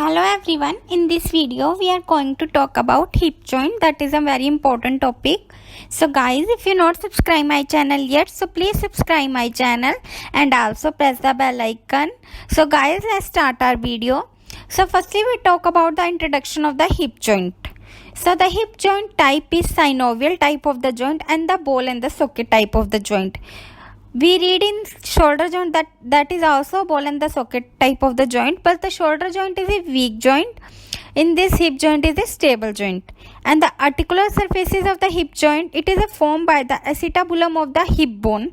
Hello everyone, in this video we are going to talk about hip joint. That is a very important topic. So guys, if you not subscribe my channel yet, so please subscribe my channel and also press the bell icon. So guys, let's start our video. So firstly we talk about the introduction of the hip joint. So the hip joint type is synovial type of the joint and the ball and the socket type of the joint. We read in shoulder joint that is also ball and the socket type of the joint, but the shoulder joint is a weak joint. In this hip joint is a stable joint, and the articular surfaces of the hip joint, it is formed by the acetabulum of the hip bone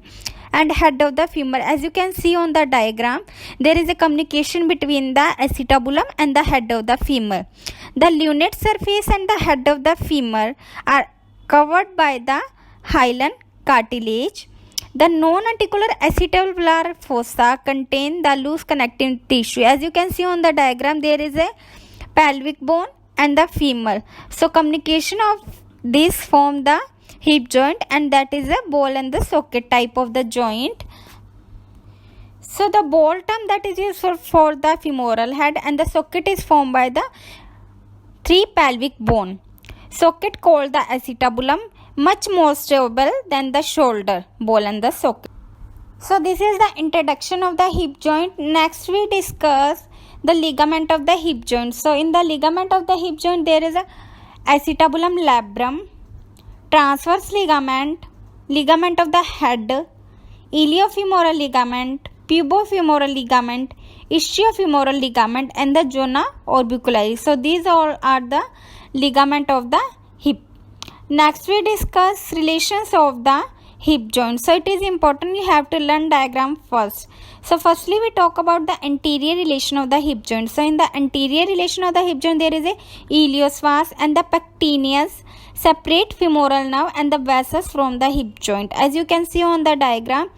and head of the femur. As you can see on the diagram, there is a communication between the acetabulum and the head of the femur. The lunate surface and the head of the femur are covered by the hyaline cartilage. The non-articular acetabular fossa contain the loose connecting tissue. As you can see on the diagram, there is a pelvic bone and the femur. So communication of this form the hip joint, and that is a ball and the socket type of the joint. So the ball term that is used for the femoral head, and the socket is formed by the three pelvic bone. Socket called the acetabulum, much more stable than the shoulder, ball and the socket. So this is the introduction of the hip joint. Next we discuss the ligament of the hip joint. So in the ligament of the hip joint there is a acetabulum labrum, transverse ligament, ligament of the head, iliofemoral ligament, pubofemoral ligament, ischiofemoral ligament, and the zona orbicularis. So these all are the ligament of the hip. Next we discuss relations of the hip joint. So it is important you have to learn diagram first. So firstly we talk about the anterior relation of the hip joint. So in the anterior relation of the hip joint there is a ilios vas and the pectineus separate femoral nerve and the vessels from the hip joint. As you can see on the diagram,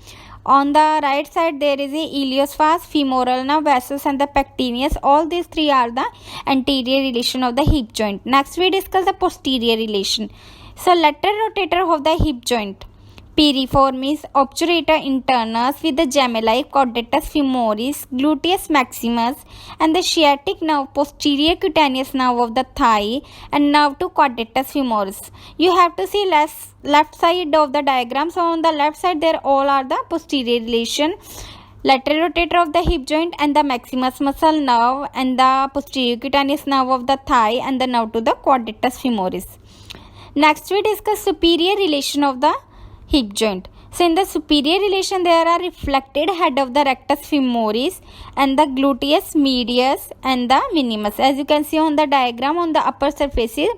on the right side there is a ilios vas, femoral nerve, vessels and the pectineus. All these three are the anterior relation of the hip joint. Next we discuss the posterior relation. So lateral rotator of the hip joint, piriformis, obturator internus with the gemelli, caudatus femoris, gluteus maximus, and the sciatic nerve, posterior cutaneous nerve of the thigh, and nerve to caudatus femoris. You have to see left side of the diagram. So on the left side there all are the posterior relation, lateral rotator of the hip joint and the maximus muscle nerve and the posterior cutaneous nerve of the thigh and the nerve to the caudatus femoris. Next we discuss superior relation of the hip joint. So in the superior relation there are reflected head of the rectus femoris and the gluteus medius and the minimus. As you can see on the diagram, on the upper surfaces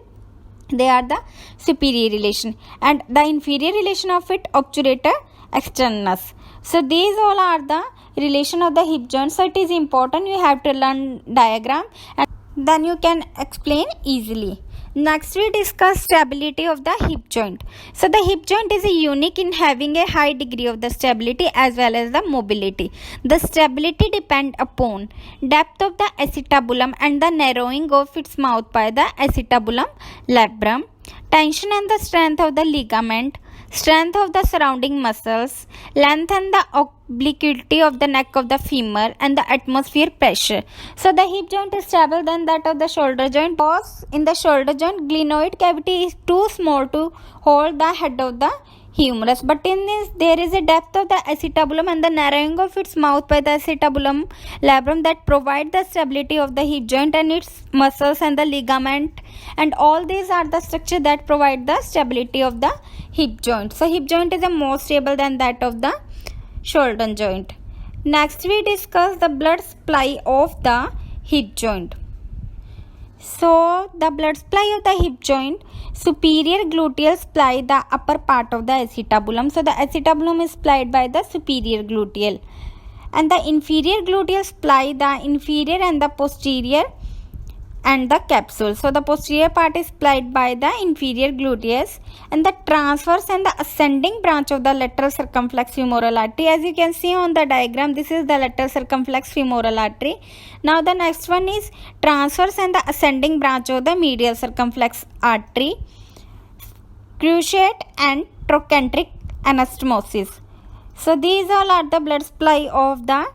they are the superior relation, and the inferior relation of it obturator externus. So these all are the relation of the hip joint. So it is important you have to learn diagram and then you can explain easily. Next we discuss stability of the hip joint. So the hip joint is unique in having a high degree of the stability as well as the mobility. The stability depends upon depth of the acetabulum and the narrowing of its mouth by the acetabulum labrum, tension and the strength of the ligament, strength of the surrounding muscles, length and the obliquity of the neck of the femur, and the atmosphere pressure. So the hip joint is stable than that of the shoulder joint, because in the shoulder joint glenoid cavity is too small to hold the head of the humerus, but in this there is a depth of the acetabulum and the narrowing of its mouth by the acetabulum labrum that provide the stability of the hip joint and its muscles and the ligament, and all these are the structure that provide the stability of the hip joint. So hip joint is more stable than that of the shoulder joint. Next we discuss the blood supply of the hip joint. So the blood supply of the hip joint, superior gluteal supply the upper part of the acetabulum. So the acetabulum is supplied by the superior gluteal, and the inferior gluteal supply the inferior and the posterior and the capsule. So the posterior part is supplied by the inferior gluteus, and the transverse and the ascending branch of the lateral circumflex femoral artery. As you can see on the diagram, this is the lateral circumflex femoral artery. Now the next one is transverse and the ascending branch of the medial circumflex artery, cruciate and trochanteric anastomosis. So these all are the blood supply of the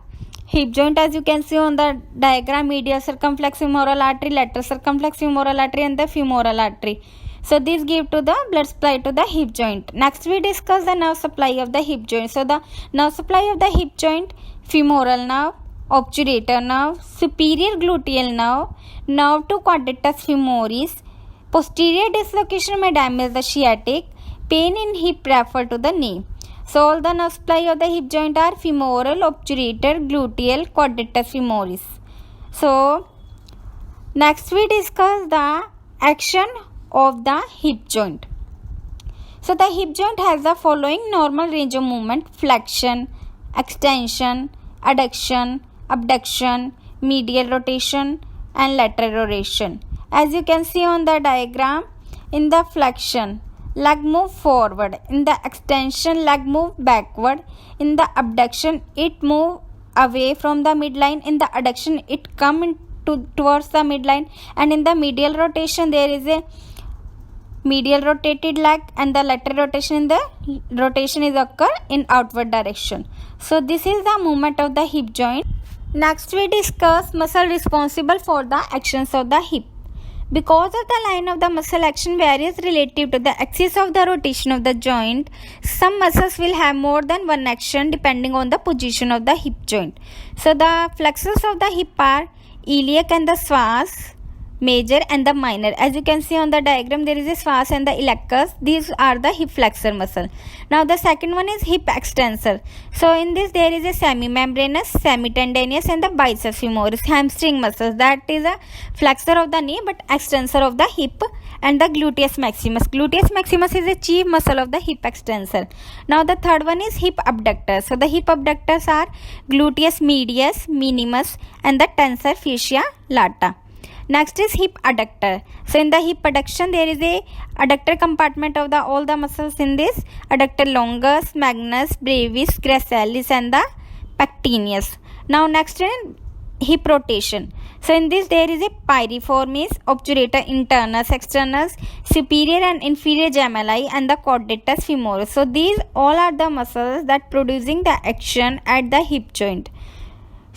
hip joint, as you can see on the diagram, medial circumflex femoral artery, lateral circumflex femoral artery and the femoral artery. So these give to the blood supply to the hip joint. Next we discuss the nerve supply of the hip joint. So the nerve supply of the hip joint: femoral nerve, obturator nerve, superior gluteal nerve, nerve to quadratus femoris. Posterior dislocation may damage the sciatic. Pain in hip refer to the knee. So all the nerve supply of the hip joint are femoral, obturator, gluteal, quadratus femoris. So next we discuss the action of the hip joint. So the hip joint has the following normal range of movement: flexion, extension, adduction, abduction, medial rotation and lateral rotation. As you can see on the diagram, in the flexion, leg move forward; in the extension, leg move backward; in the abduction, it move away from the midline; in the adduction, it come towards the midline; and in the medial rotation, there is a medial rotated leg, and the lateral rotation is occur in outward direction. So this is the movement of the hip joint. Next we discuss muscle responsible for the actions of the hip. Because of the line of the muscle action varies relative to the axis of the rotation of the joint, some muscles will have more than one action depending on the position of the hip joint. So the flexors of the hip are iliac and the psoas major and the minor. As you can see on the diagram, there is a psoas and the iliacus. These are the hip flexor muscle. Now the second one is hip extensor. So in this there is a semimembranous, semitendinous and the biceps femoris, hamstring muscles. That is a flexor of the knee but extensor of the hip, and the gluteus maximus. Gluteus maximus is a chief muscle of the hip extensor. Now the third one is hip abductors. So the hip abductors are gluteus medius, minimus and the tensor fascia lata. Next is hip adductor. So in the hip adduction there is a adductor compartment of the all the muscles in this: adductor longus, magnus, brevis, gracilis and the pectineus. Now next is hip rotation. So in this there is a piriformis, obturator internus, externus, superior and inferior gemelli and the quadratus femoris. So these all are the muscles that producing the action at the hip joint.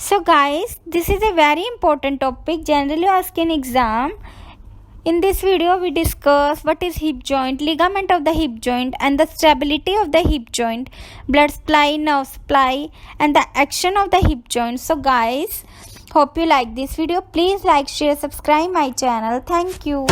So guys, this is a very important topic generally asked in exam. In this video we discuss what is hip joint, ligament of the hip joint and the stability of the hip joint, blood supply, nerve supply and the action of the hip joint. So guys, hope you like this video. Please like, share, subscribe my channel. Thank you.